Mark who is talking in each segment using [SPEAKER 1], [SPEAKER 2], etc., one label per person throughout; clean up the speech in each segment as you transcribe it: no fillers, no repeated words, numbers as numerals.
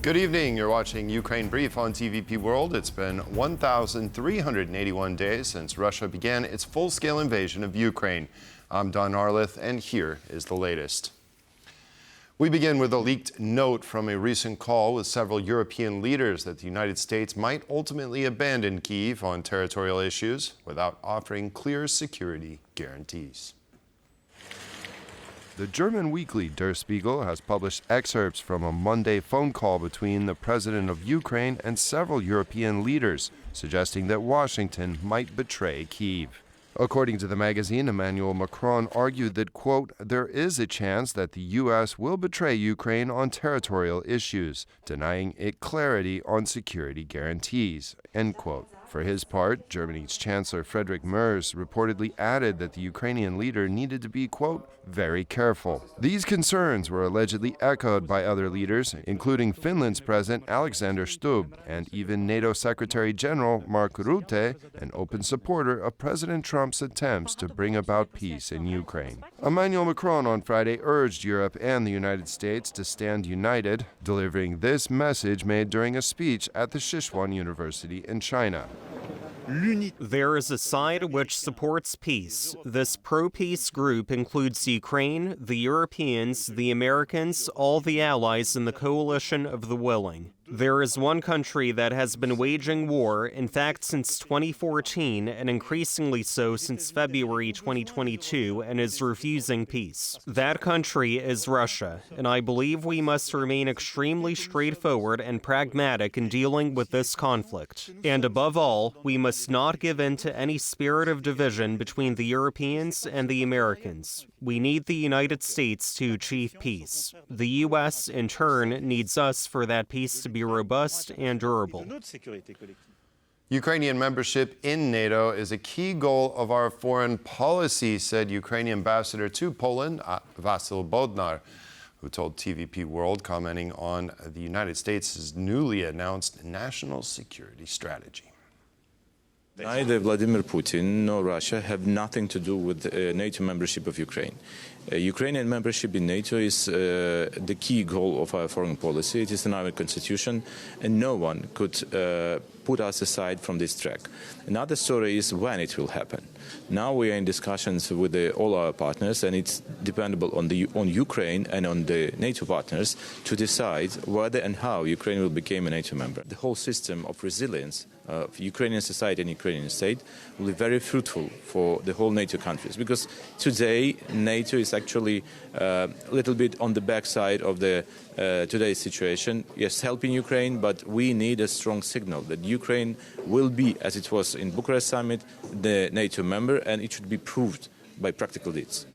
[SPEAKER 1] Good evening. You're watching Ukraine Brief on TVP World. It's been 1,381 days since Russia began its full-scale invasion of Ukraine. I'm Don Arleth, and here is the latest. We begin with a leaked note from a recent call with several European leaders that the United States might ultimately abandon Kyiv on territorial issues without offering clear security guarantees. The German weekly Der Spiegel has published excerpts from a Monday phone call between the president of Ukraine and several European leaders, suggesting that Washington might betray Kyiv. According to the magazine, Emmanuel Macron argued that, quote, there is a chance that the U.S. will betray Ukraine on territorial issues, denying it clarity on security guarantees, end quote. For his part, Germany's Chancellor Friedrich Merz reportedly added that the Ukrainian leader needed to be, quote, very careful. These concerns were allegedly echoed by other leaders, including Finland's President Alexander Stubb and even NATO Secretary General Mark Rutte, an open supporter of President Trump's attempts to bring about peace in Ukraine. Emmanuel Macron on Friday urged Europe and the United States to stand united, delivering this message made during a speech at the Sichuan University in China.
[SPEAKER 2] There is a side which supports peace. This pro-peace group includes Ukraine, the Europeans, the Americans, all the allies in the coalition of the willing. There is one country that has been waging war, in fact since 2014, and increasingly so since February 2022, and is refusing peace. That country is Russia, and I believe we must remain extremely straightforward and pragmatic in dealing with this conflict. And above all, we must not give in to any spirit of division between the Europeans and the Americans. We need the United States to achieve peace. The U.S., in turn, needs us for that peace to be robust and durable.
[SPEAKER 1] Ukrainian membership in NATO is a key goal of our foreign policy, said Ukrainian ambassador to Poland, Vasyl Bodnar, who told TVP World, commenting on the United States' newly announced national security strategy.
[SPEAKER 3] Neither Vladimir Putin nor Russia have nothing to do with NATO membership of Ukraine. Ukrainian membership in NATO is the key goal of our foreign policy. It is in our constitution, and no one could put us aside from this track. Another story is when it will happen. Now we are in discussions with all our partners, and it's dependable on Ukraine and on the NATO partners to decide whether and how Ukraine will become a NATO member. The whole system of resilience of Ukrainian society and Ukrainian state will be very fruitful for the whole NATO countries, because today NATO is actually a little bit on the backside of the today's situation. Yes, helping Ukraine, but we need a strong signal that Ukraine will be, as it was in Bucharest summit, the NATO member, and it should be proved by practical deeds.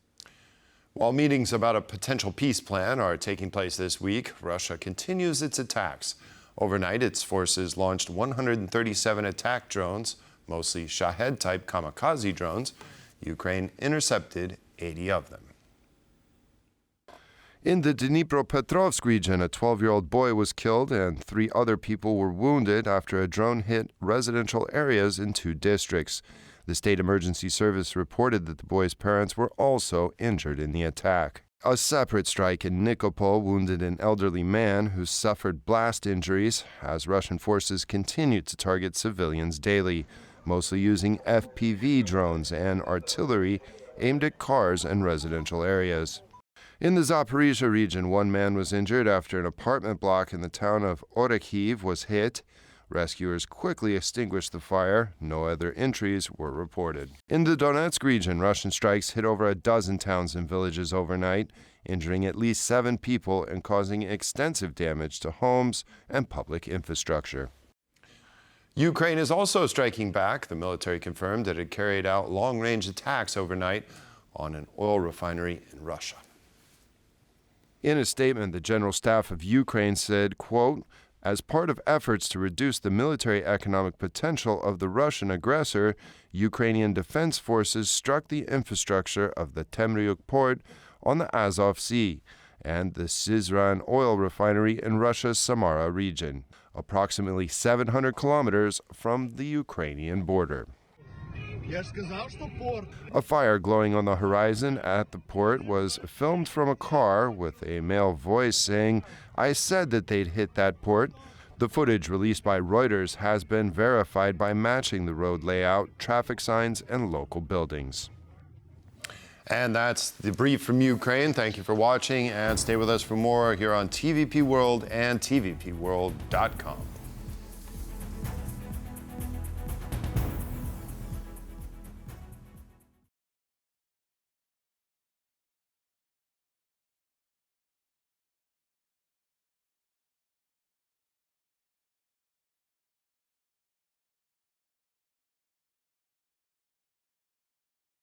[SPEAKER 1] While meetings about a potential peace plan are taking place this week, Russia continues its attacks. Overnight, its forces launched 137 attack drones, mostly Shahed-type kamikaze drones. Ukraine intercepted 80 of them. In the Dnipropetrovsk region, a 12-year-old boy was killed and 3 other people were wounded after a drone hit residential areas in 2 districts. The State Emergency Service reported that the boy's parents were also injured in the attack. A separate strike in Nikopol wounded an elderly man who suffered blast injuries as Russian forces continued to target civilians daily, mostly using FPV drones and artillery aimed at cars and residential areas. In the Zaporizhzhia region, one man was injured after an apartment block in the town of Orekhiv was hit. Rescuers quickly extinguished the fire. No other injuries were reported. In the Donetsk region, Russian strikes hit over a dozen towns and villages overnight, injuring at least 7 people and causing extensive damage to homes and public infrastructure. Ukraine is also striking back. The military confirmed that it carried out long-range attacks overnight on an oil refinery in Russia. In a statement, the General Staff of Ukraine said, quote, as part of efforts to reduce the military economic potential of the Russian aggressor, Ukrainian defense forces struck the infrastructure of the Temryuk port on the Azov Sea and the Syzran oil refinery in Russia's Samara region. approximately 700 kilometers from the Ukrainian border. A fire glowing on the horizon at the port was filmed from a car with a male voice saying, "I said that they'd hit that port." The footage released by Reuters has been verified by matching the road layout, traffic signs, and local buildings.
[SPEAKER 4] And that's the brief from Ukraine. Thank you for watching, and stay with us for more here on TVP World and TVPWorld.com.